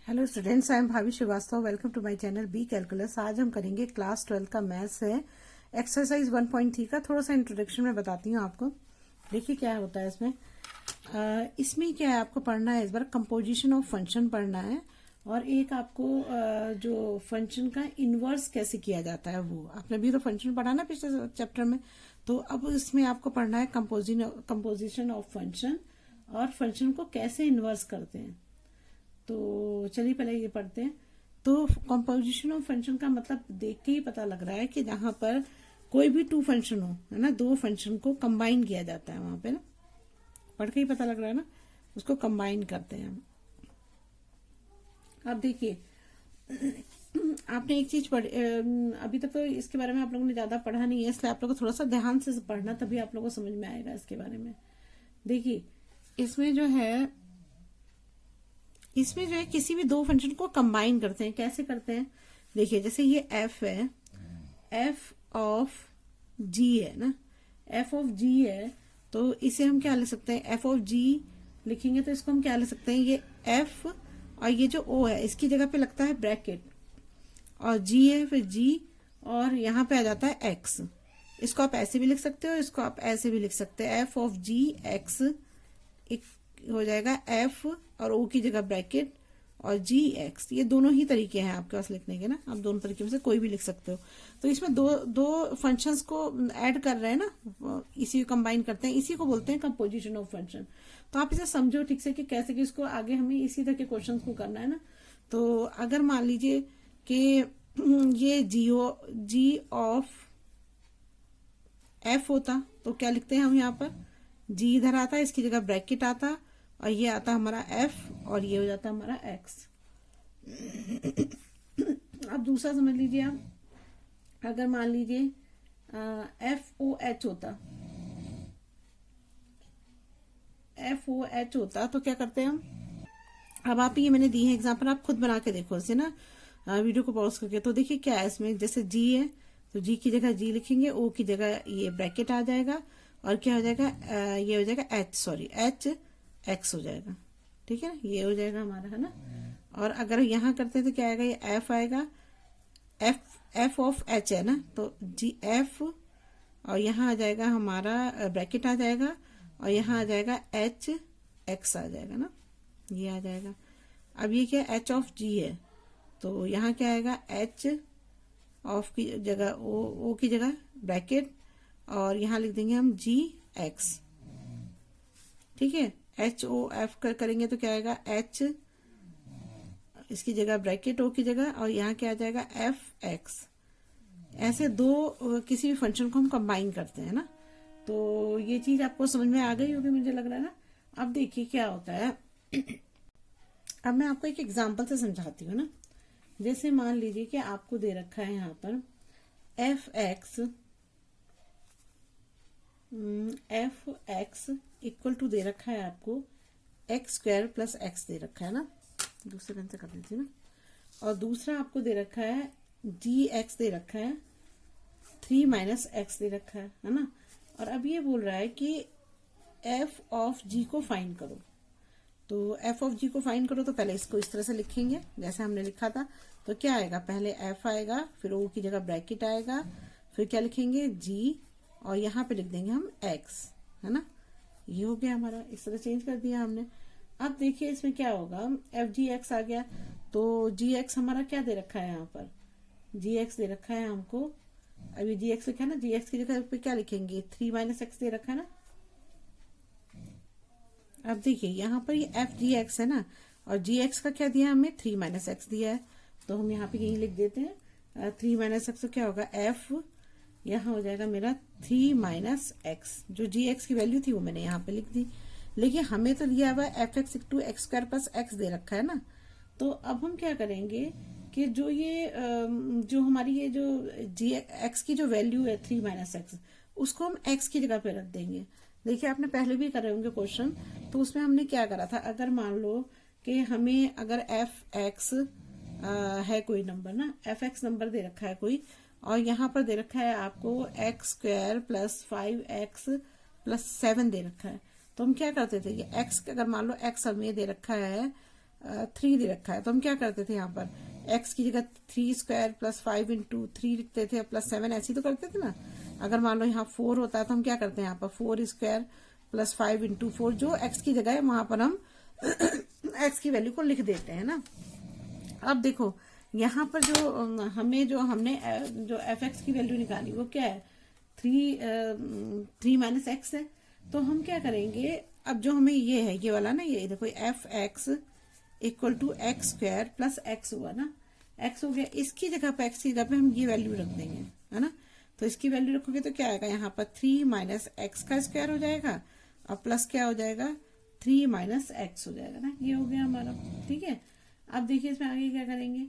Hello students, I am Bhavi Shrivastava. Welcome to my channel B calculus. आज हम करेंगे class 12 का मैथ्स है, एक्सरसाइज 1.3 का। थोड़ा सा इंट्रोडक्शन में बताती हूँ आपको। देखिए क्या होता है इसमें। इसमें क्या है, आपको पढ़ना है इस बार कंपोजिशन ऑफ फंक्शन पढ़ना है, और एक आपको जो फंक्शन का इनवर्स कैसे किया जाता है वो आपने भी तो फंक्शन पढ़ा ना पिछले चैप्टर में। तो अब इसमें आपको पढ़ना है कंपोजिशन ऑफ फंक्शन और फंक्शन को कैसे इनवर्स करते हैं। तो चलिए पहले ये पढ़ते हैं। तो कंपोजिशन ऑफ फंक्शन का मतलब देख के ही पता लग रहा है कि जहां पर कोई भी टू फंक्शन हो, है ना, दो फंक्शन को कंबाइन किया जाता है वहां पे ना, पढ़ के ही पता लग रहा है ना, उसको कंबाइन करते हैं हम। अब देखिए आपने एक चीज पढ़ अभी तक तो इसके बारे में आप लोगों ने ज्यादा पढ़ा नहीं है, इसलिए आप लोगों को थोड़ा सा ध्यान से पढ़ना, तभी आप लोगों को समझ में आएगा इसके बारे में। देखिए इसमें जो है किसी भी दो फंक्शन को कंबाइन करते हैं। कैसे करते हैं, देखिए जैसे ये f है, f ऑफ g है ना, f ऑफ g है, तो इसे हम क्या ले सकते हैं, f ऑफ g लिखेंगे तो इसको हम क्या ले सकते हैं, ये f और ये जो o है इसकी जगह पे लगता है ब्रैकेट, और g है फिर g, और यहाँ पे आ जाता है x। इसको आप ऐसे भी लिख सकते हो, इसको आप ऐसे भी लिख सकते हैं, f ऑफ g x हो जाएगा f और o की जगह ब्रैकेट और जी एक्स। ये दोनों ही तरीके हैं आपके पास लिखने के ना, आप दोनों तरीके में से कोई भी लिख सकते हो। तो इसमें दो फंक्शंस को ऐड कर रहे हैं ना, इसी को कंबाइन करते हैं, इसी को बोलते हैं कंपोजिशन ऑफ फंक्शन। तो आप इसे समझो ठीक से कि कैसे कि इसको आगे हमें इसी तरह के क्वेश्चन को करना है ना। तो अगर मान लीजिए कि ये जी ऑफ एफ होता तो क्या लिखते हैं हम यहाँ पर, जी इधर आता, इसकी जगह ब्रैकेट आता, और ये आता हमारा f और ये हो जाता हमारा x। अब दूसरा समझ लीजिए आप, अगर मान लीजिए FOH होता, FOH होता तो क्या करते हैं हम। अब आप ये मैंने दी है एग्जांपल, आप खुद बना के देखो इसे ना, वीडियो को पॉज करके। तो देखिए क्या है इसमें, जैसे g है तो g की जगह g लिखेंगे, o की जगह ये ब्रैकेट आ जाएगा, और क्या हो जाएगा, ये हो जाएगा h x हो जाएगा। ठीक है, ये हो जाएगा हमारा, है ना। और अगर यहाँ करते हैं तो क्या आएगा, ये f आएगा, f ऑफ h है ना, तो जी f, और यहाँ आ जाएगा हमारा ब्रैकेट आ जाएगा, और यहाँ आ जाएगा h x आ जाएगा ना, ये आ जाएगा। अब ये क्या h ऑफ g है, तो यहाँ क्या आएगा, h ऑफ की जगह o की जगह ब्रैकेट, और यहाँ लिख देंगे हम g x। ठीक है, एच ओ एफ करेंगे तो क्या आएगा, एच इसकी जगह ब्रैकेट, ओ की जगह, और यहाँ क्या आ जाएगा, एफ एक्स। ऐसे दो किसी भी फंक्शन को हम कंबाइन करते हैं ना। तो ये चीज आपको समझ में आ गई होगी मुझे लग रहा है ना। अब देखिए क्या होता है, अब मैं आपको एक एग्जांपल से समझाती हूँ ना। जैसे मान लीजिए कि आपको दे रखा है यहाँ पर एफ एक्स इक्वल टू दे रखा है आपको एक्स स्क्वायर प्लस एक्स दे रखा है ना, दूसरे पेन से कर लीजिए ना। और दूसरा आपको दे रखा है जी एक्स दे रखा है, 3 माइनस एक्स दे रखा है ना। और अब ये बोल रहा है कि एफ ऑफ जी को फाइंड करो। तो एफ ऑफ जी को फाइंड करो तो पहले इसको इस तरह से लिखेंगे जैसे हमने लिखा था। तो क्या आएगा, पहले एफ आएगा, फिर ओ की जगह ब्रैकेट आएगा, फिर क्या लिखेंगे जी, और यहाँ पे लिख देंगे हम x, है ना। ये हो गया हमारा, इस तरह चेंज कर दिया हमने। अब देखिए इसमें क्या होगा, एफ जी एक्स आ गया, तो जी एक्स हमारा क्या दे रखा है, यहाँ पर जी एक्स दे रखा है हमको। अभी जी एक्स लिखा है ना, जी एक्स की जगह पे क्या लिखेंगे, 3 माइनस एक्स दे रखा है ना। अब देखिए यहाँ पर ये एफ जी एक्स है ना, और जी एक्स का क्या दिया हमें, 3 माइनस एक्स दिया है। तो हम यहाँ पे यही लिख देते हैं, 3 माइनस एक्स तो क्या होगा, एफ यहाँ हो जाएगा मेरा 3 माइनस एक्स। जो जी एक्स की वैल्यू थी वो मैंने यहाँ पे लिख दी, लेकिन हमें तो दिया हुआ F x two x square plus x दे रखा है ना। तो अब हम क्या करेंगे कि जो ये जो हमारी ये जो जी एक्स की जो वैल्यू है 3 माइनस एक्स, उसको हम एक्स की जगह पे रख देंगे। देखिए आपने पहले भी करे होंगे क्वेश्चन, तो उसमें हमने क्या करा था, अगर मान लो कि हमें अगर एफ एक्स है कोई नंबर ना, एफ एक्स नंबर दे रखा है कोई, और यहाँ पर दे रखा है आपको x square plus 5x plus 7 दे रखा है। तो हम क्या करते थे, ये x अगर मान लो x हमें दे रखा है 3 दे रखा है, तो हम क्या करते थे यहाँ पर x की जगह 3 स्क्वायर प्लस 5 इंटू 3 लिखते थे प्लस 7, ऐसी तो करते थे ना। अगर मान लो यहाँ 4 होता है तो हम क्या करते हैं यहाँ पर 4 स्क्वायर प्लस 5 इंटू 4, जो x की जगह है वहां पर हम x की वैल्यू को लिख देते हैं ना। अब देखो यहाँ पर हमने जो fx की वैल्यू निकाली वो क्या है, 3 माइनस एक्स है। तो हम क्या करेंगे, अब जो हमें ये है ये वाला ना, ये देखो F X equal to x square plus X हुआ ना, एक्स हो गया, इसकी जगह पे एक्स की जगह पे हम ये वैल्यू रख देंगे, है ना। तो इसकी वैल्यू रखोगे तो क्या आएगा, यहाँ पर 3 माइनस एक्स का स्क्वायर हो जाएगा और प्लस क्या हो जाएगा 3 माइनस एक्स हो जाएगा ना, ये हो गया हमारा। ठीक है, अब देखिए इसमें आगे क्या करेंगे,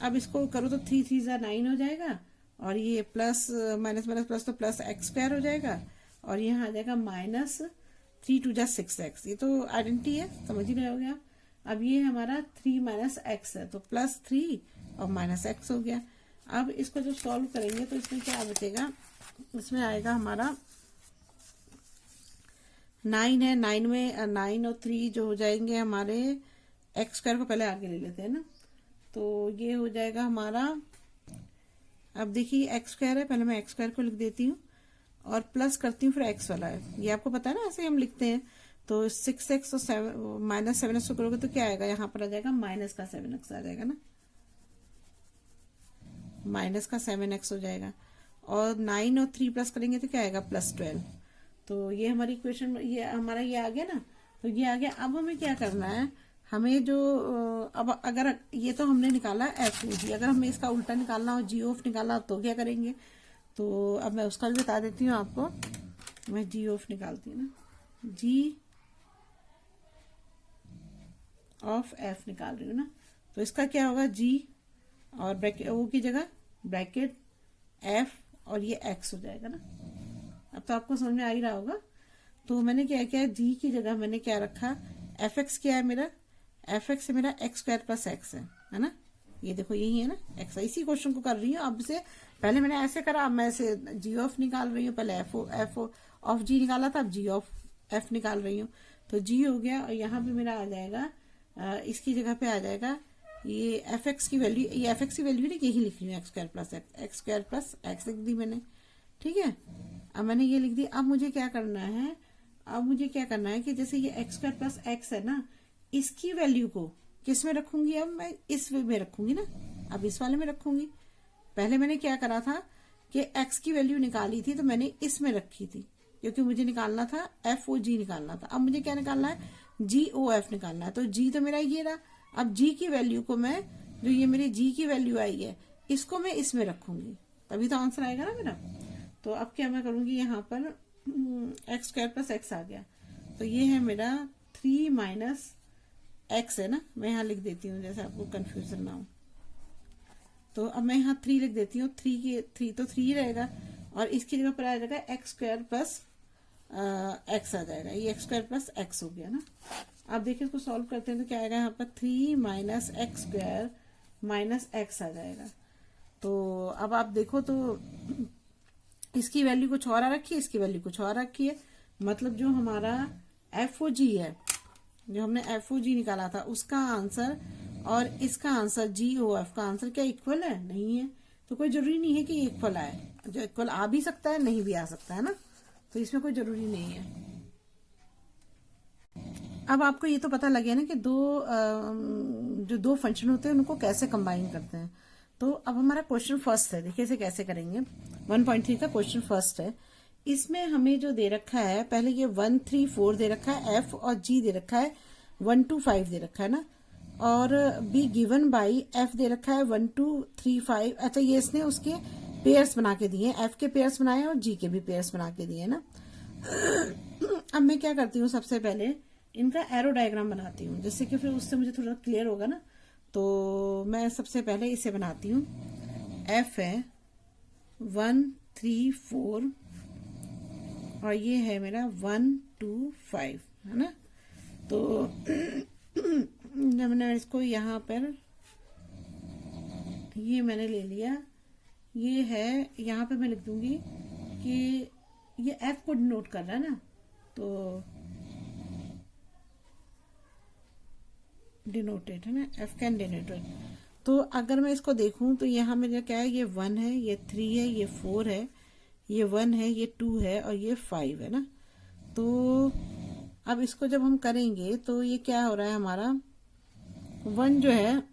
अब इसको करो तो 3 3 जा 9 हो जाएगा, और ये प्लस माइनस माइनस प्लस तो प्लस एक्स स्क्वायर हो जाएगा, और यहाँ आ जाएगा माइनस 3 2 जा 6x। ये तो आइडेंटिटी है, समझ ही रहे होगे आप। अब ये हमारा 3 माइनस एक्स है, तो प्लस 3 और माइनस एक्स हो गया। अब इसको जो सॉल्व करेंगे तो इसमें क्या बचेगा, इसमें आएगा हमारा 9 है, 9 में 9 और 3 जो हो जाएंगे हमारे, एक्स स्क्वायर को पहले आगे ले लेते हैं ना, तो ये हो जाएगा हमारा, अब देखिए एक्स स्क्वायर है, पहले मैं एक्स स्क्वायर को लिख देती हूँ और प्लस करती हूँ, फिर एक्स वाला है, ये आपको पता है ना, ऐसे हम लिखते हैं। तो 6x और माइनस 7x को करोगे तो क्या आएगा, यहाँ पर आ जाएगा माइनस का 7x आ जाएगा ना, माइनस का 7x हो जाएगा, और 9 और 3 प्लस करेंगे तो क्या आएगा प्लस 12। तो ये हमारी इक्वेशन, ये हमारा ये आ गया ना, तो ये आ गया। अब हमें क्या करना है, हमें जो अब अगर ये तो हमने निकाला एफ ओ जी, अगर हमें इसका उल्टा निकालना हो जी ऑफ निकालना तो क्या करेंगे, तो अब मैं उसका भी बता देती हूँ आपको। मैं जी ऑफ निकालती हूँ ना, जी ऑफ एफ निकाल रही हूँ ना, तो इसका क्या होगा जी और ब्रैकेट ओ की जगह ब्रैकेट एफ और ये एक्स हो जाएगा ना। अब तो आपको समझ में आ ही रहा होगा। तो मैंने क्या किया, जी की जगह मैंने क्या रखा, एफ एक्स क्या है मेरा, एफ एक्स मेरा एक्स स्क्वायर प्लस एक्स है ना, ये देखो यही है ना एक्स। इसी क्वेश्चन को कर रही हूँ अब से, पहले मैंने ऐसे करा, अब मैं ऐसे जी ऑफ निकाल रही हूँ, पहले एफ ऑफ जी निकाला था, अब जी ऑफ एफ निकाल रही हूँ। तो जी हो गया, और यहाँ पे मेरा आ जाएगा, इसकी जगह पे आ जाएगा ये एफ एक्स की वैल्यू, ये एफ एक्स की वैल्यू नहीं, यही लिख रही हूँ एक्स स्क्वायर प्लस एक्स लिख दी मैंने। ठीक है, अब मैंने ये लिख दी। अब मुझे क्या करना है, कि जैसे ये एक्स स्क्वायर प्लस एक्स है ना, इसकी वैल्यू को किस में रखूंगी, अब मैं इस में रखूंगी ना, अब इस वाले में रखूंगी। पहले मैंने क्या करा था कि एक्स की वैल्यू निकाली थी तो मैंने इसमें रखी थी, क्योंकि मुझे निकालना था एफ ओ जी निकालना था। अब मुझे क्या निकालना है, जी ओ एफ निकालना है। तो जी तो मेरा ये रहा, अब जी की वैल्यू को मैं, जो ये मेरी जी की वैल्यू आई है, इसको मैं इसमें रखूंगी, तभी तो आंसर आएगा ना मेरा। तो अब क्या मैं करूंगी, यहाँ पर एक्स स्क्वायर प्लस एक्स आ गया, तो ये है मेरा 3 माइनस एक्स है ना, मैं यहाँ लिख देती हूँ जैसे आपको कंफ्यूजन ना हो। तो अब मैं यहाँ 3 लिख देती हूँ, 3 तो 3 ही रहेगा, और इसकी जगह पर आ जाएगा एक्स स्क्वायर प्लस एक्स आ जाएगा, ये एक्स स्क्वायर प्लस एक्स हो गया ना। अब देखिए इसको सॉल्व करते हैं तो क्या आएगा, यहाँ पर 3 minus x square minus x आ जाएगा। तो अब आप देखो तो इसकी वैल्यू कुछ और आ रखी है, इसकी वैल्यू कुछ और रखी है, मतलब जो हमारा एफ ओ जी है, जो हमने एफ ओ जी निकाला था उसका आंसर और इसका आंसर जी ओ एफ का आंसर क्या इक्वल है, नहीं है। तो कोई जरूरी नहीं है कि इक्वल आए, जो इक्वल आ भी सकता है नहीं भी आ सकता है ना, तो इसमें कोई जरूरी नहीं है। अब आपको ये तो पता लगे ना कि जो दो फंक्शन होते हैं उनको कैसे कंबाइन करते हैं। तो अब हमारा क्वेश्चन फर्स्ट है, देखिए इसे कैसे करेंगे। 1.3 का क्वेश्चन फर्स्ट है, इसमें हमें जो दे रखा है, पहले ये 1 3 4 दे रखा है, एफ और जी दे रखा है 1 2 5 दे रखा है ना, और बी गिवन बाई एफ दे रखा है 1 2 3 5। अच्छा, ये इसने उसके पेयर्स बना के दिए, एफ के पेयर्स बनाए और जी के भी पेयर्स बना के दिए ना। अब मैं क्या करती हूँ, सबसे पहले इनका एरो डायग्राम बनाती हूँ, जिससे कि फिर उससे मुझे थोड़ा क्लियर होगा ना। तो मैं सबसे पहले इसे बनाती हूँ, एफ है 1 3 4 और ये है मेरा 1 2 5 है ना। तो जब मैंने इसको यहाँ पर ये मैंने ले लिया, ये है यहाँ पे मैं लिख दूंगी कि ये एफ को डिनोट कर रहा है ना, तो डिनोटेड है ना, एफ कैन डिनोटेड। तो अगर मैं इसको देखूं तो यहाँ मेरा क्या है, ये 1 है, ये 3 है, ये 4 है, ये 1 है, ये 2 है और ये 5 है ना। तो अब इसको जब हम करेंगे तो ये क्या हो रहा है हमारा 1 जो है,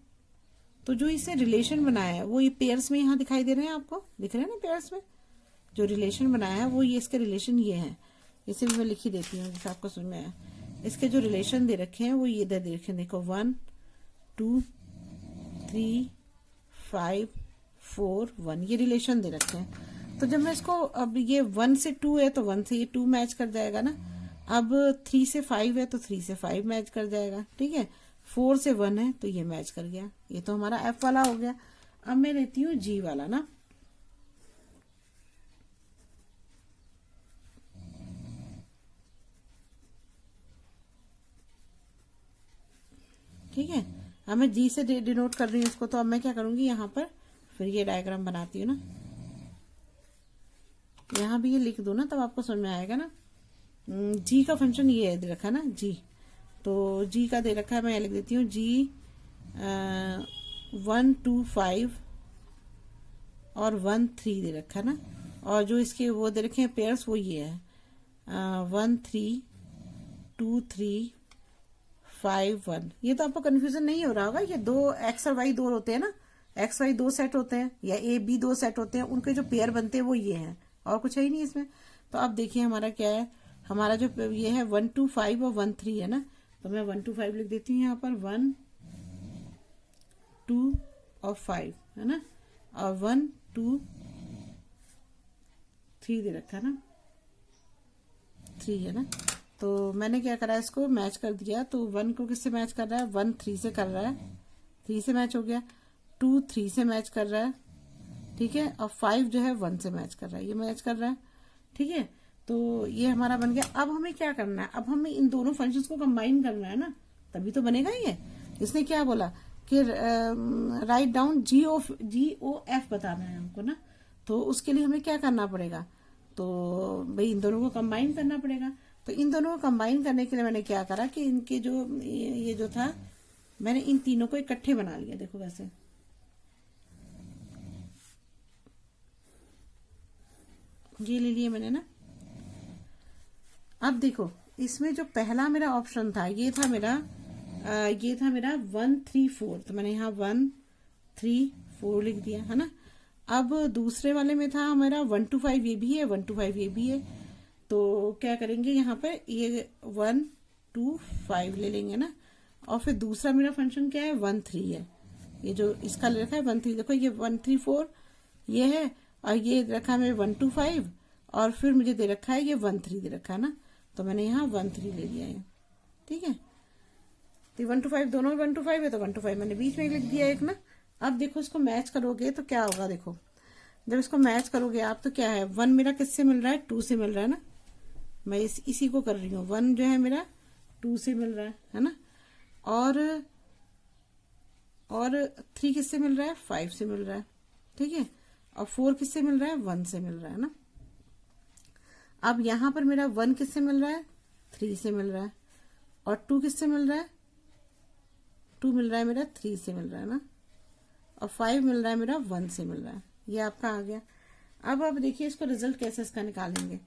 तो जो इसने रिलेशन बनाया है वो ये पेयर्स में यहाँ दिखाई दे रहे हैं, आपको दिख रहे हैं ना पेयर्स में जो रिलेशन बनाया है वो ये इसके रिलेशन ये है। इसे भी मैं लिख ही देती हूँ जिससे आपको समझ में आया। इसके जो रिलेशन दे रखे हैं वो ये दे रखे हैं, देखो 1 2 3 5 4 1, ये रिलेशन दे रखे हैं। तो जब मैं इसको, अब ये 1 से 2 है तो 1 से ये 2 मैच कर जाएगा ना। अब 3 से 5 है तो 3 से 5 मैच कर जाएगा, ठीक है। 4 से 1 है तो ये मैच कर गया, ये तो हमारा एफ वाला हो गया। अब मैं लेती हूँ जी वाला ना, ठीक है। अब मैं जी से डिनोट कर रही हूँ इसको, तो अब मैं क्या करूंगी यहाँ पर फिर ये डायग्राम बनाती हूँ ना, यहाँ भी ये लिख दूँ ना तब आपको समझ में आएगा ना। जी का फंक्शन ये दे रखा है ना जी, तो जी का दे रखा है, मैं लिख देती हूँ जी 1 2 5 और 1 3 दे रखा है ना। और जो इसके वो दे रखे हैं पेयर्स वो ये है 1 3 2 3 5 1। ये तो आपको कंफ्यूजन नहीं हो रहा होगा, ये दो एक्स और वाई दो होते हैं ना, एक्स वाई दो सेट होते हैं या ए बी दो सेट होते हैं, उनके जो पेयर बनते हैं वो ये हैं और कुछ है ही नहीं इसमें। तो अब देखिए हमारा क्या है, हमारा जो ये है 1 2 5 और 1 3 है ना, तो मैं 1 2 5 लिख देती हूँ यहाँ पर 1 2 और 5 है ना, और 1 2 3 दे रखा है ना, 3 है ना। तो मैंने क्या करा, इसको मैच कर दिया। तो 1 को किससे मैच कर रहा है, 1 3 से कर रहा है, 3 से मैच हो गया। 2 3 से मैच कर रहा है, ठीक है। और 5 जो है 1 से मैच कर रहा है, ये मैच कर रहा है, ठीक है। तो ये हमारा बन गया। अब हमें क्या करना है, अब हमें इन दोनों फंक्शंस को कंबाइन करना है ना, तभी तो बनेगा ये। इसने क्या बोला कि राइट डाउन जी ओ एफ बताना है हमको ना, तो उसके लिए हमें क्या करना पड़ेगा, तो भाई इन दोनों को कंबाइन करना पड़ेगा। तो इन दोनों को कंबाइन करने के लिए मैंने क्या करा कि इनके जो ये जो था, मैंने इन तीनों को इकट्ठे बना लिया, देखो वैसे ये ले लिए मैंने ना। अब देखो इसमें जो पहला मेरा ऑप्शन था ये था मेरा 1 3 4, तो मैंने यहाँ 1 3 4 लिख दिया है ना। अब दूसरे वाले में था हमारा 1 2 5, ये भी है, 1 2 5 ये भी है। तो क्या करेंगे यहाँ पर ये 1 2 5 ले लेंगे ना। और फिर दूसरा मेरा फंक्शन क्या है 1 3 है, ये जो इसका ले रखा है 1 3, देखो ये 1 3 4 ये है, और ये रखा है मेरे 1 2 5, और फिर मुझे दे रखा है ये 1 3 दे रखा है ना, तो मैंने यहाँ 1 3 ले लिया है, ठीक है। तो 1 2 5 दोनों 1 2 5 है, तो 1 2 5 मैंने बीच में लिख दिया एक ना। अब देखो इसको मैच करोगे तो क्या होगा, देखो जब इसको मैच करोगे आप तो क्या है 1 मेरा किससे मिल रहा है, 2 से मिल रहा है ना। मैं इसी को कर रही हूँ, 1 जो है मेरा 2 से मिल रहा है ना। और 3 किससे मिल रहा है, 5 से मिल रहा है, ठीक है। और 4 किससे मिल रहा है, 1 से मिल रहा है ना। अब यहां पर मेरा 1 किससे मिल रहा है, 3 से मिल रहा है। और 2 किससे मिल रहा है, 2 मिल रहा है मेरा 3 से मिल रहा है ना। और 5 मिल रहा है मेरा 1 से मिल रहा है, ये आपका आ गया। अब देखिए इसको रिजल्ट कैसे इसका निकालेंगे।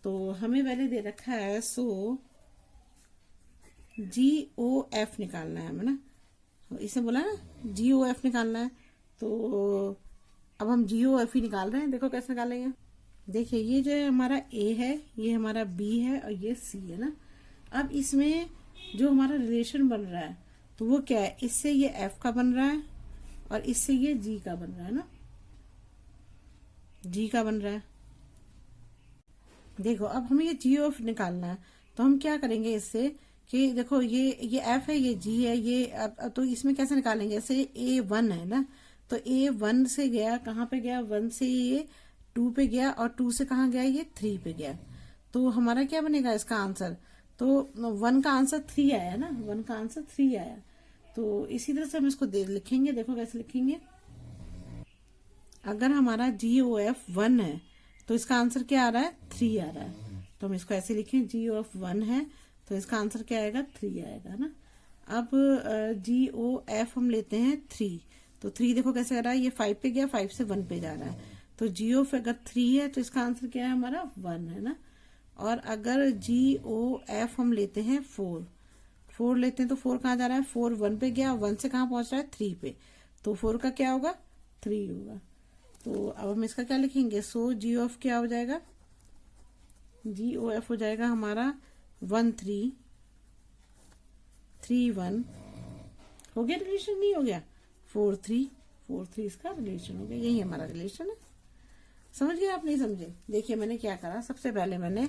तो हमें पहले दे रखा है GOF निकालना है हमें ना, इसे बोला ना GOF निकालना है। तो अब हम GOF ही निकाल रहे हैं, देखो कैसे निकालेंगे। देखिए ये जो हमारा A है, ये हमारा B है और ये C है ना। अब इसमें जो हमारा रिलेशन बन रहा है तो वो क्या है, इससे ये F का बन रहा है और इससे ये G का बन रहा है ना, G का बन रहा है। देखो अब हमें ये GOF निकालना है, तो हम क्या करेंगे इससे कि देखो ये F है, ये G है, ये अब तो इसमें कैसे निकालेंगे, ऐसे A1 है ना, तो A1 से गया कहाँ पे गया, 1 से ये 2 पे गया और 2 से कहाँ गया, ये 3 पे गया। तो हमारा क्या बनेगा इसका आंसर, तो 1 का आंसर 3 आया ना, 1 का आंसर 3 आया। तो इसी तरह से हम इसको लिखेंगे, देखो कैसे लिखेंगे। अगर हमारा GOF 1 है तो इसका आंसर क्या आ रहा है, 3 आ रहा है। तो हम इसको ऐसे लिखें, GOF 1 है तो इसका आंसर क्या आएगा, 3 आएगा ना। अब जी ओ एफ हम लेते हैं 3, तो 3 देखो कैसे आ रहा है, ये 5 पे गया, 5 से 1 पे जा रहा है, तो जी ऑफ अगर 3 है तो इसका आंसर क्या है हमारा 1 है ना। और अगर जी ओ एफ हम लेते हैं 4 लेते हैं, तो 4 कहाँ जा रहा है, 4 1 पे गया, 1 से कहाँ पहुंच रहा है 3 पे, तो 4 का क्या होगा 3 होगा। तो अब हम इसका क्या लिखेंगे, सो जी ऑफ क्या हो जाएगा, जी ओ एफ हो जाएगा हमारा 1 3 3 1, हो गया रिलेशन, नहीं हो गया 4 3 इसका रिलेशन हो गया, यही हमारा रिलेशन है। समझ गए आप, नहीं समझे? देखिए मैंने क्या करा, सबसे पहले मैंने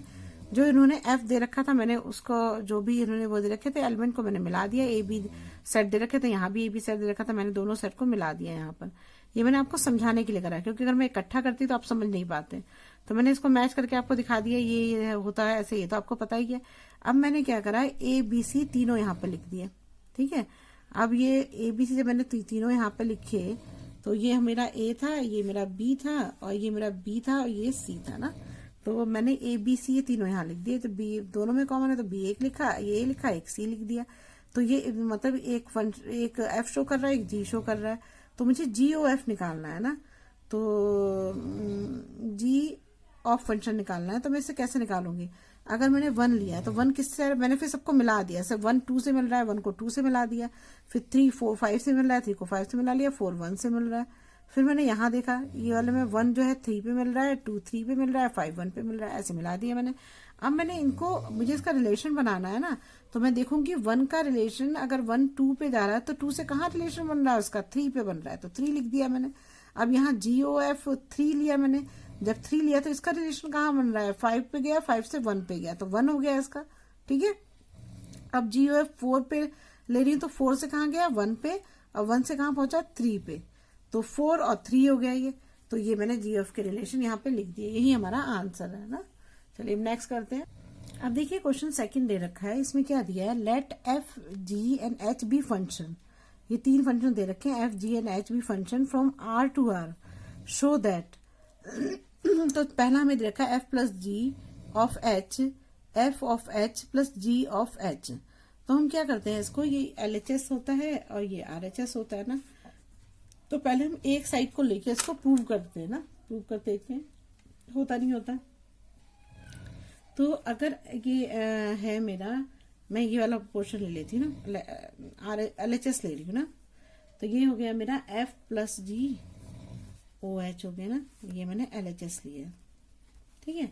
जो इन्होंने एफ दे रखा था, मैंने उसको जो भी इन्होंने वो दे रखे थे एलिमेंट को मैंने मिला दिया, ए बी सेट दे रखे थे, यहाँ भी ए बी सेट दे रखा था, मैंने दोनों सेट को मिला दिया यहाँ पर। ये मैंने आपको समझाने के लिए करा, क्योंकि अगर मैं इकट्ठा करती तो आप समझ नहीं पाते, तो मैंने इसको मैच करके आपको दिखा दिया, ये होता है ऐसे, ये तो आपको पता ही है। अब मैंने क्या करा, ए बी सी तीनों यहाँ पर लिख दिए, ठीक है। अब ये ए बी सी जब मैंने तीनों यहाँ पे लिखे, तो ये मेरा ए था, ये मेरा बी था, और ये मेरा बी था, और ये सी था ना। तो मैंने ए बी सी ये तीनों यहाँ लिख दिए, तो बी दोनों में कॉमन है, तो बी एक लिखा, ये लिखा, एक सी लिख दिया। तो ये मतलब एक एफ शो कर रहा है, एक जी शो कर रहा है, तो मुझे जी ओ एफ निकालना है ना। तो जी ऑफ फंक्शन निकालना है, तो मैं इसे कैसे निकालूंगी, अगर मैंने 1 लिया तो 1 किससे, मैंने फिर सबको मिला दिया, सब 1 2 से मिल रहा है, 1 को 2 से मिला दिया, फिर 3 4 5 से मिल रहा है, 3 को 5 से मिला लिया, 4 1 से मिल रहा है। फिर मैंने यहाँ देखा, ये वाले में 1 जो है 3 पे मिल रहा है, 2 3 पे मिल रहा है, 5 1 पे मिल रहा है, ऐसे मिला दिया मैंने। अब मैंने इनको, मुझे इसका रिलेशन बनाना है ना, तो मैं देखूंगी 1 का रिलेशन अगर 1 2 पे जा रहा है, तो 2 से कहाँ रिलेशन बन रहा है उसका, 3 पे बन रहा है, तो 3 लिख दिया मैंने। अब यहाँ जी ओ एफ 3 लिया मैंने, जब 3 लिया तो इसका रिलेशन कहाँ बन रहा है, 5 पे गया, 5 से 1 पे गया, तो 1 हो गया इसका, ठीक है। अब जी ओ एफ 4 पे ले रही हूँ, तो 4 से कहाँ गया 1 पे, और 1 से कहाँ पहुंचा 3 पे, तो 4 और 3 हो गया ये। तो ये मैंने जी एफ के रिलेशन यहाँ पे लिख दिए, यही हमारा आंसर है ना। चलिए नेक्स्ट करते हैं। अब देखिए क्वेश्चन सेकंड दे रखा है, इसमें क्या दिया है, let F G and H be function, ये 3 फंक्शन दे रखे हैं, F G and H be function from R to R, show that तो पहला हमें दे रखा है F plus G of H, F of H plus G of H. तो हम क्या करते हैं इसको, ये एल एच एस होता है और ये आर एच एस होता है ना, तो पहले हम एक साइड को लेके इसको प्रूव करते हैं ना, प्रूव करते देखते हैं होता नहीं होता। तो अगर ये है मेरा, मैं ये वाला पोर्शन ले लेती हूँ ना, एल एच एस ले रही हूँ ना, तो ये हो गया मेरा एफ प्लस जी ओ एच हो गया ना, ये मैंने एल एच एस लिया, ठीक है।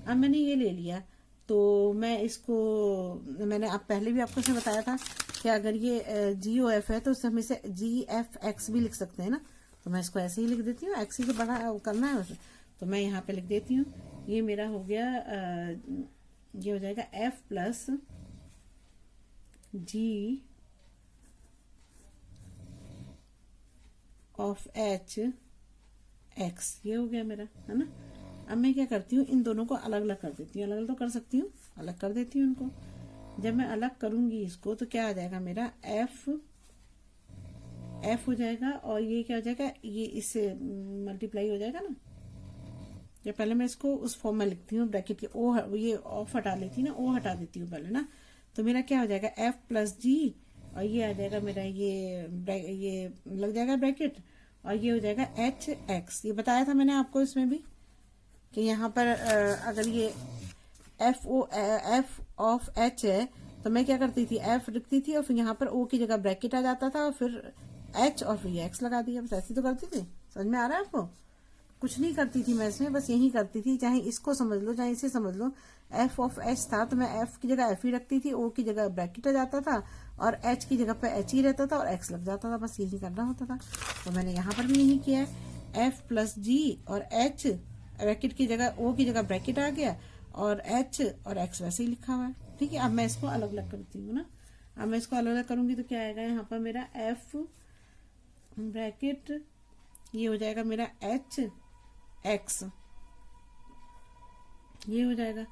अब मैंने ये ले लिया, तो मैं इसको, मैंने आप पहले भी आपको इसमें बताया था कि अगर ये जी ओ एफ है तो हम इसे जी एफ एक्स भी लिख सकते हैं ना, तो मैं इसको ऐसे ही लिख देती हूँ, एक्स ही तो बड़ा करना है उसे, तो मैं यहाँ पे लिख देती हूँ, ये मेरा हो गया, ये हो जाएगा F plus G of H X, ये हो गया मेरा, है ना। अब मैं क्या करती हूँ, इन दोनों को अलग अलग कर देती हूँ, अलग अलग तो कर सकती हूँ, अलग कर देती हूँ इनको। जब मैं अलग करूंगी इसको, तो क्या आ जाएगा मेरा एफ हो जाएगा, और ये क्या हो जाएगा, ये इससे मल्टीप्लाई हो जाएगा ना। या पहले मैं इसको उस फॉर्म में लिखती हूँ, ब्रैकेट के ओ, ये ऑफ हटा लेती ना, ओ हटा देती हूँ पहले ना, तो मेरा क्या हो जाएगा एफ प्लस जी, और ये आ जाएगा मेरा ये लग जाएगा ब्रैकेट, और ये हो जाएगा एच एक्स। ये बताया था मैंने आपको इसमें भी कि यहाँ पर अगर ये एफ ऑफ एच है, तो मैं क्या करती थी, एफ लिखती थी और फिर यहाँ पर ओ की जगह ब्रैकेट आ जाता था, और फिर एच और फिर एक्स लगा दिया, बस ऐसी तो करती थी। समझ में आ रहा है आपको? कुछ नहीं करती थी मैं इसमें, बस यही करती थी, चाहे इसको समझ लो चाहे इसे समझ लो। एफ ऑफ एच था तो मैं एफ की जगह एफ ही रखती थी, ओ की जगह ब्रैकेट आ जाता था, और एच की जगह पे एच ही रहता था, और एक्स लग जाता था, बस यही करना होता था। तो मैंने यहाँ पर भी यही किया है, एफ प्लस जी और एच, ब्रैकेट की जगह ओ की जगह ब्रैकेट आ गया, और एच और एक्स वैसे ही लिखा हुआ है, ठीक है। अब मैं इसको अलग अलग करती हूँ ना, अब मैं इसको अलग अलग करूंगी तो क्या आएगा, यहाँ पर मेरा एफ ब्रैकेट, ये हो जाएगा मेरा एच एक्स, ये हो जाएगा,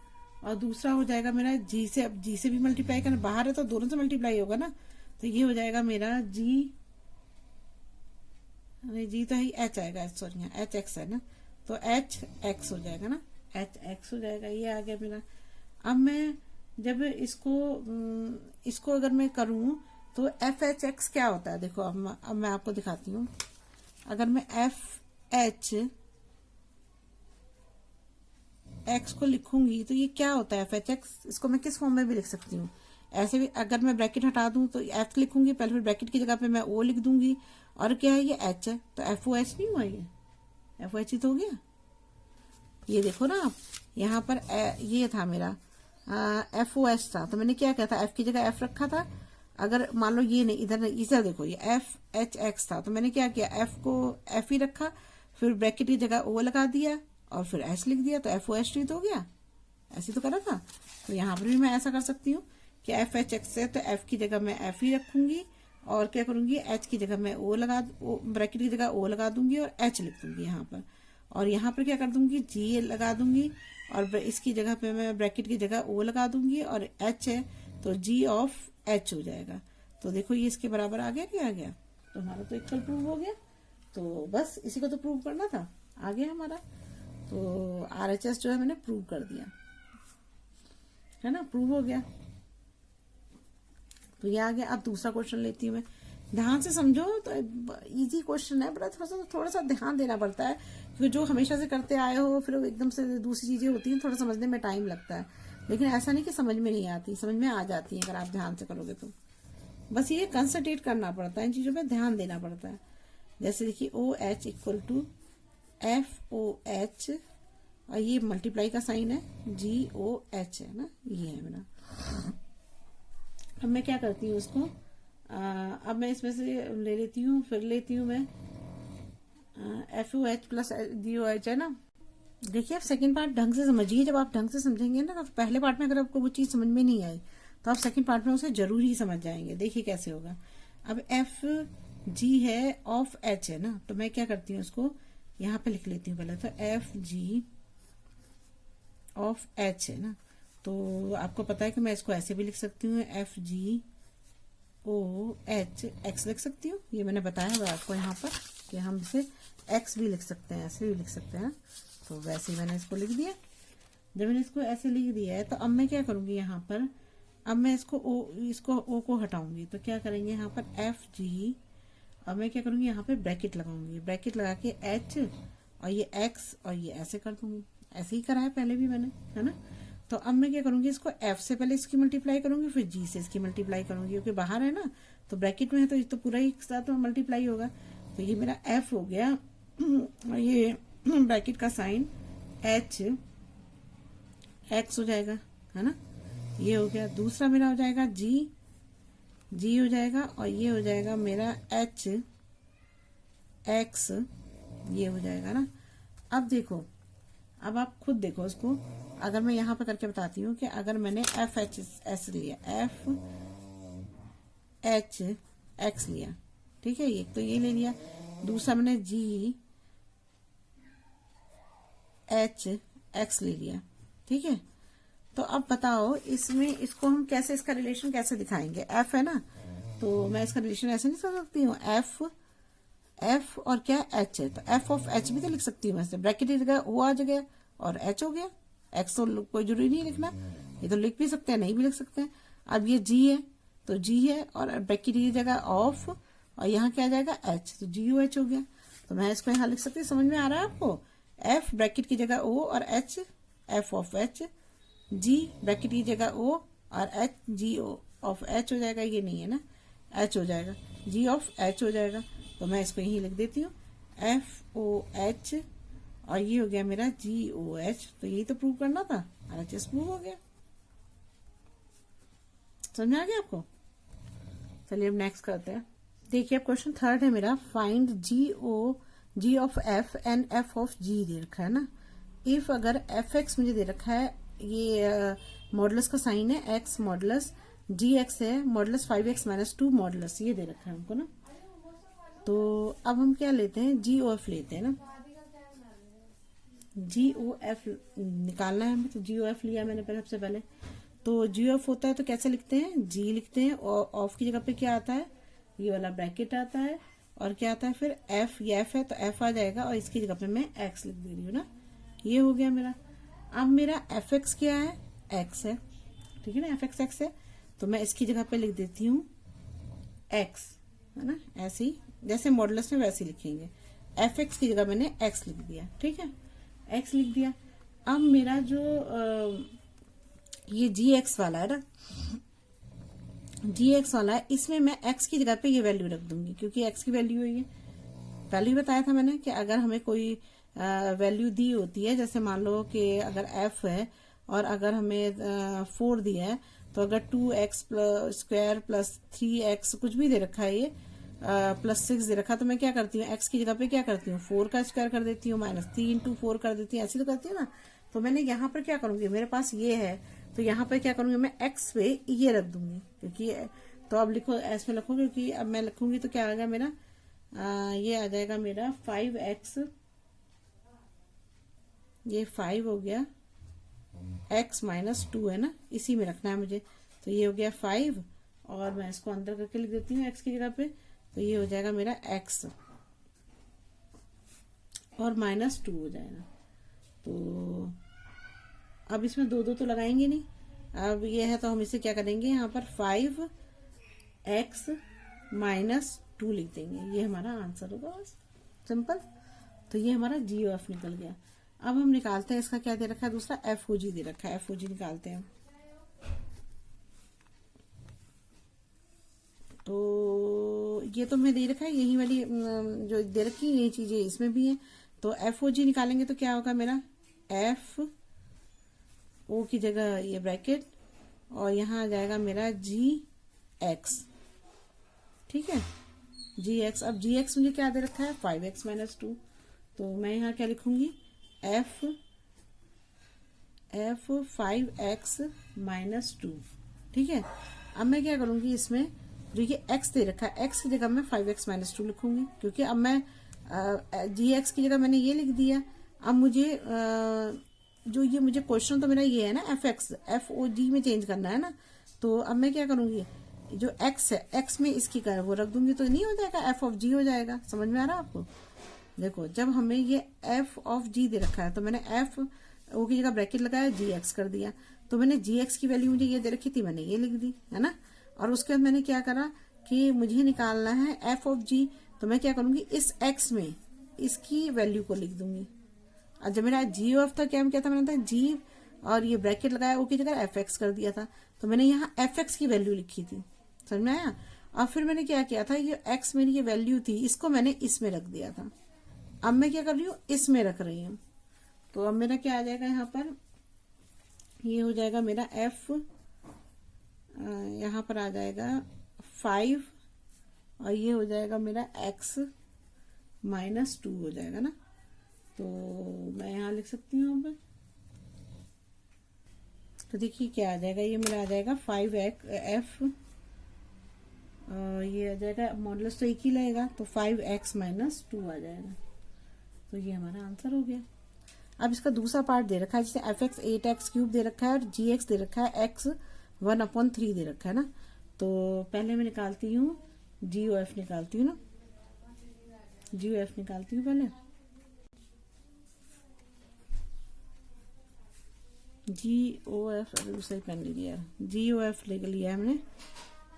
और दूसरा हो जाएगा मेरा जी से, अब जी से भी मल्टीप्लाई करना, बाहर है तो दोनों से मल्टीप्लाई होगा ना, तो ये हो जाएगा मेरा जी, अरे जी तो है एच आएगा, सॉरी यहाँ एच एक्स है ना, तो एच एक्स हो जाएगा ना, एच एक्स हो जाएगा, ये आ गया मेरा। अब मैं जब इसको अगर मैं करूं तो एफ एच एक्स क्या होता है, देखो अब मैं आपको दिखाती हूँ। अगर मैं एफ एच एक्स को लिखूंगी तो ये क्या होता है एफ एच एक्स, इसको मैं किस फॉर्म में भी लिख सकती हूँ। ऐसे भी अगर मैं ब्रैकेट हटा दूं तो एफ लिखूंगी पहले, फिर ब्रैकेट की जगह पे मैं ओ लिख दूंगी, और क्या है ये एच है, तो एफ ओ एच नहीं हुआ, ये एफ ओ एच ही तो हो गया। ये देखो ना आप, यहाँ पर ये था मेरा एफ ओ एच था, तो मैंने क्या किया था, एफ की जगह एफ रखा था। अगर मान लो ये नहीं, इधर देखो ये एफ एच एक्स था, तो मैंने क्या किया, एफ को एफ ही रखा, फिर ब्रैकेट की जगह ओ लगा दिया और फिर एच लिख दिया, तो एफ ओ एच नहीं तो हो गया। ऐसे तो करा था। तो यहाँ पर भी मैं ऐसा कर सकती हूँ कि एफ एच एक्स है तो एफ की जगह मैं एफ ही रखूंगी, और क्या करूंगी, एच की जगह मैं ब्रैकेट की जगह ओ लगा दूंगी और एच लिख दूंगी यहाँ पर। और यहाँ पर क्या कर दूंगी, जी लगा दूंगी, और इसकी जगह पे मैं ब्रैकेट की जगह ओ लगा दूंगी, और एच है तो जी ऑफ एच हो जाएगा। तो देखो ये इसके बराबर आ गया, क्या आ गया, तो हमारा तो इक्वल प्रूव हो गया। तो बस इसी को तो प्रूव करना था, आ गया हमारा। तो आर एच एस जो है मैंने प्रूव कर दिया, है ना, प्रूव हो गया। तो ये आ गया। अब दूसरा क्वेश्चन लेती हूँ मैं, ध्यान से समझो, तो इजी क्वेश्चन है, बड़ा थोड़ा सा ध्यान देना पड़ता है, क्योंकि जो हमेशा से करते आए हो फिर एकदम से दूसरी चीजें होती हैं, थोड़ा समझने में टाइम लगता है। लेकिन ऐसा नहीं कि समझ में नहीं आती, समझ में आ जाती है अगर आप ध्यान से करोगे तो। बस ये कंसंट्रेट करना पड़ता है, इन चीजों पे ध्यान देना पड़ता है। जैसे देखिए O H equal to F O H, और ये मल्टीप्लाई का साइन है, जी ओ एच है ना, ये है मेरा। अब मैं क्या करती हूँ उसको, अब मैं इसमें से ले लेती हूँ, फिर लेती हूँ मैं एफ ओ एच प्लस जी ओ एच, है ना। देखिए आप सेकंड पार्ट ढंग से समझिए, जब आप ढंग से समझेंगे ना, तो पहले पार्ट में अगर आपको वो चीज समझ में नहीं आई तो आप सेकंड पार्ट में उसे जरूर ही समझ जाएंगे। देखिए कैसे होगा। अब एफ जी है ऑफ एच है ना, तो मैं क्या करती हूँ उसको यहाँ पे लिख लेती हूँ पहले, तो एफ जी ऑफ एच है ना। तो आपको पता है कि मैं इसको ऐसे भी लिख सकती हूँ, F G O H X लिख सकती हूँ, ये मैंने बताया हुआ आपको यहाँ पर कि हम इसे एक्स भी लिख सकते हैं, ऐसे भी लिख सकते हैं। तो वैसे ही मैंने इसको लिख दिया। जब मैंने इसको ऐसे लिख दिया है तो अब मैं क्या करूंगी यहाँ पर, अब मैं इसको ओ को हटाऊंगी, तो क्या करेंगे यहाँ पर एफ जी, अब मैं क्या करूंगी यहाँ पे ब्रैकेट लगाऊंगी, ब्रैकेट लगा के एच और ये एक्स और ये ऐसे कर दूंगी, ऐसे ही करा है पहले भी मैंने, है ना। तो अब मैं क्या करूंगी, इसको एफ से पहले इसकी मल्टीप्लाई करूंगी, फिर जी से इसकी मल्टीप्लाई करूंगी, क्योंकि बाहर है ना, तो ब्रैकेट में है तो पूरा ही साथ में मल्टीप्लाई होगा। तो ये मेरा एफ हो गया, और ये ब्रैकेट का साइन एच एक्स हो जाएगा, है ना, ये हो गया। दूसरा मेरा हो जाएगा जी हो जाएगा, और ये हो जाएगा मेरा एच एक्स, ये हो जाएगा ना। अब देखो, अब आप खुद देखो उसको, अगर मैं यहाँ पे करके बताती हूँ कि अगर मैंने एफ एच एस लिया, एफ एच एक्स लिया, ठीक है, एक तो ये ले लिया, दूसरा मैंने जी एच एक्स ले लिया, ठीक है। तो अब बताओ इसमें इसको हम कैसे, इसका रिलेशन कैसे दिखाएंगे, एफ है ना, तो मैं इसका रिलेशन ऐसे नहीं कर सकती हूँ, एफ और क्या एच है, तो एफ ऑफ एच भी तो लिख सकती हूँ मैं, ब्रैकेट की जगह ओ आ गया और एच हो गया, एक्स तो कोई जरूरी नहीं लिखना, ये तो लिख भी सकते हैं नहीं भी लिख सकते हैं। अब ये जी है तो जी है, और ब्रैकेट की जगह ऑफ, और यहाँ क्या आ जाएगा एच, तो जी ओ एच हो गया। तो मैं इसको यहाँ लिख सकती हूँ, समझ में आ रहा है आपको, एफ ब्रैकेट की जगह ओ और H, F of H, G bracket की जगह ओ और H, G O of H हो जाएगा, ये नहीं है ना, एच हो जाएगा, जी ऑफ एच हो जाएगा। तो मैं इसको यही लिख देती हूँ, एफ ओ एच, और ये हो गया मेरा जी ओ एच। तो यही तो प्रूव करना था, आर एच एस प्रूव हो गया। समझ आ गया आपको। चलिए अब नेक्स्ट करते हैं। देखिए अब क्वेश्चन थर्ड है मेरा, find G of F and F of G दे रखा है ना। इफ अगर एफ एक्स मुझे दे रखा है, ये मॉडुलस का साइन है, एक्स मॉडुलस जी एक्स है, मॉडुलस 5x - 2 मॉडुलस, ये दे रखा है हमको ना। तो अब हम क्या लेते हैं, जी ओ एफ लेते हैं ना, जी ओ एफ निकालना है हमें, तो जी ओ एफ लिया मैंने पहले, सबसे पहले। तो जी ओ एफ होता है तो कैसे लिखते हैं, जी लिखते हैं, और ऑफ की जगह पे क्या आता है, ये वाला ब्रैकेट आता है, और क्या आता है फिर एफ, ये एफ है तो एफ आ जाएगा, और इसकी जगह पे मैं एक्स लिख दे रही हूँ ना, ये हो गया मेरा। अब मेरा एफ एक्स क्या है, एक्स है, ठीक है ना, एफ एक्स एक्स है, तो मैं इसकी जगह पे लिख देती हूँ एक्स, है ना, ऐसे ही जैसे मॉडुलस में वैसे लिखेंगे। एफ एक्स की जगह मैंने एक्स लिख दिया, ठीक है, एक्स लिख दिया। अब मेरा जो ये जी एक्स वाला है ना, जी एक्स वाला है, इसमें मैं एक्स की जगह पे ये वैल्यू रख दूंगी, क्योंकि एक्स की वैल्यू है ये। पहले ही बताया था मैंने कि अगर हमें कोई वैल्यू दी होती है, जैसे मान लो कि अगर एफ है और अगर हमें 4 दिया है, तो अगर 2x स्क्वायर प्लस 3x कुछ भी दे रखा है, ये प्लस 6 दे रखा, तो मैं क्या करती हूँ, x की जगह पे क्या करती हूँ, 4 का स्क्वायर कर देती हूँ, माइनस 3 इंटू 4 कर देती हूँ, ऐसी तो करती हूँ ना। तो मैंने यहाँ पर क्या करूंगी, मेरे पास ये है, तो यहाँ पर क्या करूंगी, मैं x पे ये रख दूंगी, क्योंकि तो अब लिखो एस में लिखो, क्योंकि अब मैं लिखूंगी तो क्या आएगा मेरा, ये आ जाएगा मेरा 5x, ये 5 हो गया, x माइनस 2 है ना, इसी में रखना है मुझे। तो ये हो गया 5, और मैं इसको अंदर करके लिख देती हूँ x की जगह पे, तो ये हो जाएगा मेरा x और माइनस 2 हो जाएगा। तो अब इसमें 2 तो लगाएंगे नहीं, अब ये है तो हम इसे क्या करेंगे, यहाँ पर 5x माइनस 2 लिख देंगे, ये हमारा आंसर होगा, बस सिंपल। तो ये हमारा जी एफ निकल गया। अब हम निकालते हैं, इसका क्या दे रखा है, दूसरा एफ ओ जी दे रखा है, एफ ओ जी निकालते हैं। तो ये तो मैं दे रखा है, यही वाली जो दे रखी है, यही चीजें इसमें भी है। तो एफ ओ जी निकालेंगे तो क्या होगा मेरा, एफ ओ की जगह ये ब्रैकेट, और यहाँ आ जाएगा मेरा जी एक्स, ठीक है, जी एक्स। अब जी एक्स मुझे क्या दे रखा है, 5x माइनस 2, तो मैं यहाँ क्या लिखूंगी, एफ 5x माइनस 2, ठीक है। अब मैं क्या करूंगी, इसमें जो ये x दे रखा है, x की जगह मैं 5x माइनस 2 लिखूंगी, क्योंकि अब मैं जी एक्स की जगह मैंने ये लिख दिया। अब मुझे जो ये मुझे क्वेश्चन तो मेरा ये है ना, एफ ओ जी में चेंज करना है ना, तो अब मैं क्या करूंगी, जो x है, x में इसकी वो रख दूंगी, तो नहीं हो जाएगा, एफ ऑफ जी हो जाएगा। समझ में आ रहा है आपको? देखो, जब हमें ये एफ ऑफ जी दे रखा है, तो मैंने एफ ओ की जगह ब्रैकेट लगाया, जी एक्स कर दिया, तो मैंने जी एक्स की वैल्यू मुझे ये दे रखी थी, मैंने ये लिख दी, है ना। और उसके बाद मैंने क्या करा कि मुझे निकालना है एफ ऑफ जी, तो मैं क्या करूंगी, इस एक्स में इसकी वैल्यू को लिख दूंगी। और जब मेरा जी ऑफ था, क्या था, मैंने था जी और ये ब्रैकेट लगाया, ओ की जगह एफ एक्स कर दिया था, तो मैंने यहाँ एफ एक्स की वैल्यू लिखी थी। समझ में आया? और फिर मैंने क्या किया था, ये एक्स मेरी ये वैल्यू थी, इसको मैंने इसमें रख दिया था। अब मैं क्या कर रही हूँ, इसमें रख रही हूँ। तो अब मेरा क्या आ जाएगा, यहाँ पर ये हो जाएगा मेरा एफ, यहाँ पर आ जाएगा 5, और ये हो जाएगा मेरा x माइनस 2 हो जाएगा ना। तो मैं यहाँ लिख सकती हूँ अब, तो देखिए क्या आ जाएगा, ये मेरा आ जाएगा 5x, ये आ जाएगा, मॉडुलस तो एक ही लगेगा, तो 5x माइनस 2 आ जाएगा। तो ये हमारा आंसर हो गया। अब इसका दूसरा पार्ट दे रखा है, जैसे एफ एक्स 8x क्यूब दे रखा है, और जी एक्स दे रखा है x 1/3 दे रखा है ना। तो पहले मैं निकालती हूँ जी ओ एफ, निकालती हूँ ना, जी ओ एफ निकालती हूँ पहले। जी ओ एफ, अरे दूसरा पेन ले लिया, जी ओ एफ ले लिया हमने।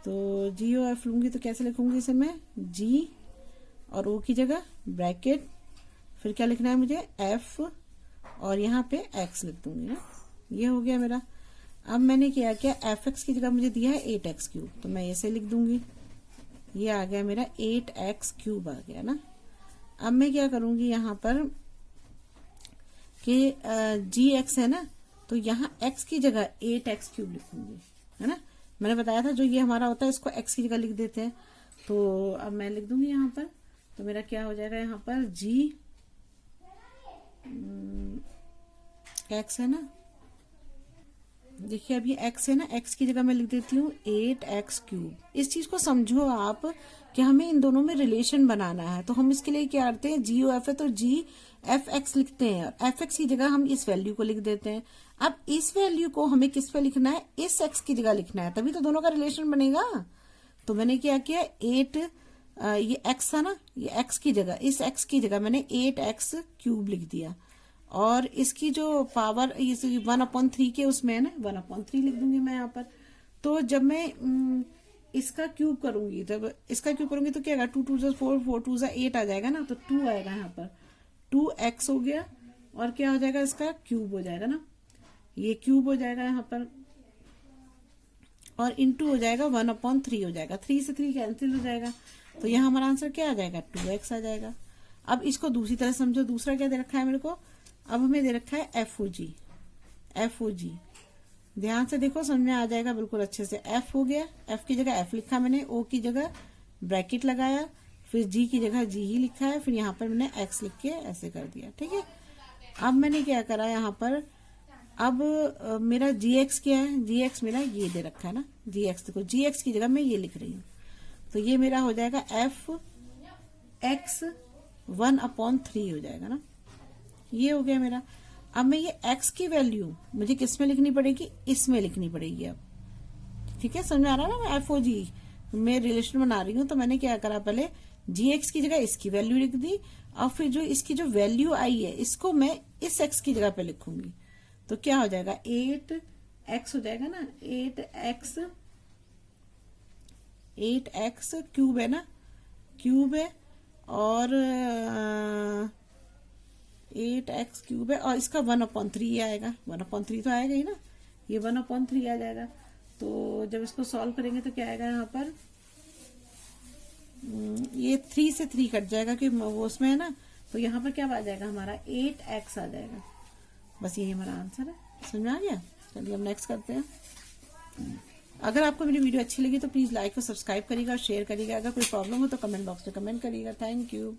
तो जी ओ एफ लूंगी तो कैसे लिखूंगी इसे मैं, जी और ओ की जगह ब्रैकेट, फिर क्या लिखना है मुझे, एफ और यहाँ पे एक्स लिख दूंगी ना। ये हो गया मेरा। अब मैंने क्या किया, एफ एक्स की जगह मुझे दिया है 8x क्यूब, तो मैं ऐसे लिख दूंगी, ये आ गया मेरा 8x क्यूब आ गया ना। अब मैं क्या करूंगी यहाँ पर कि जी एक्स है ना, तो यहाँ x की जगह 8x क्यूब लिखूंगी, है ना। मैंने बताया था जो ये हमारा होता है इसको x की जगह लिख देते हैं। तो अब मैं लिख दूंगी यहाँ पर, तो मेरा क्या हो जाएगा, यहाँ पर जी एक्स है ना, देखिए अब ये x है ना, x की जगह मैं लिख देती हूँ 8x क्यूब। इस चीज को समझो आप कि हमें इन दोनों में रिलेशन बनाना है, तो हम इसके लिए क्या करते हैं, जी ओ एफ है तो जी एफ एक्स लिखते हैं, और एफ एक्स की जगह हम इस वैल्यू को लिख देते हैं। अब इस वैल्यू को हमें किस पे लिखना है, इस x की जगह लिखना है, तभी तो दोनों का रिलेशन बनेगा। तो मैंने क्या किया, 8 ये x था ना, ये x की जगह, इस x की जगह मैंने 8x क्यूब लिख दिया, और इसकी जो पावर इस 1/3 के उसमें है ना, 1/3 लिख दूंगी मैं यहाँ पर। तो जब मैं इसका क्यूब करूंगी, जब इसका क्यूब करूंगी तो क्या आएगा, 2 2 4, 4 2 8 आ जाएगा ना, तो 2 आएगा यहाँ पर, 2x हो गया, और क्या हो जाएगा, इसका क्यूब हो जाएगा ना, ये क्यूब हो जाएगा यहाँ पर, और इंटू हो जाएगा 1/3 हो जाएगा, 3 से 3 कैंसिल हो जाएगा, तो यहाँ हमारा आंसर क्या आ जाएगा, 2x आ जाएगा। अब इसको दूसरी तरह समझो, दूसरा क्या दे रखा है मेरे को, अब हमें दे रखा है FOG, ध्यान से देखो, समझ में आ जाएगा बिल्कुल अच्छे से। F हो गया, F की जगह F लिखा मैंने, O की जगह ब्रैकेट लगाया, फिर G की जगह G ही लिखा है, फिर यहाँ पर मैंने X लिख के ऐसे कर दिया, ठीक है। अब मैंने क्या करा यहाँ पर, अब मेरा GX क्या है, GX मेरा ये दे रखा है ना, GX देखो, GX की जगह मैं ये लिख रही हूँ, तो ये मेरा हो जाएगा FX 1/3 हो जाएगा ना, ये हो गया मेरा। अब मैं ये x की वैल्यू मुझे किस में लिखनी पड़ेगी, इसमें लिखनी पड़ेगी अब, ठीक है, समझ में आ रहा है ना। मैं FOG मैं रिलेशन बना रही हूँ, तो मैंने क्या करा, पहले GX की जगह इसकी वैल्यू लिख दी, और फिर जो इसकी जो वैल्यू आई है इसको मैं इस x की जगह पे लिखूंगी, तो क्या हो जाएगा, 8x हो जाएगा ना, 8x क्यूब है ना, क्यूब है, और 8x क्यूब है, और इसका 1/3 आएगा, 1/3 तो आएगा ही ना, ये 1/3 आ जाएगा। तो जब इसको सॉल्व करेंगे तो क्या आएगा यहाँ पर, ये 3 से 3 कट जाएगा कि वो उसमें है ना, तो यहाँ पर क्या आ जाएगा हमारा, 8x आ जाएगा। बस यही हमारा आंसर है, समझ में आ गया। चलिए हम नेक्स्ट करते हैं। अगर आपको मेरी वीडियो अच्छी लगी तो प्लीज लाइक और सब्सक्राइब करिएगा और शेयर करिएगा। अगर कोई प्रॉब्लम हो तो कमेंट बॉक्स में कमेंट करिएगा। Thank you.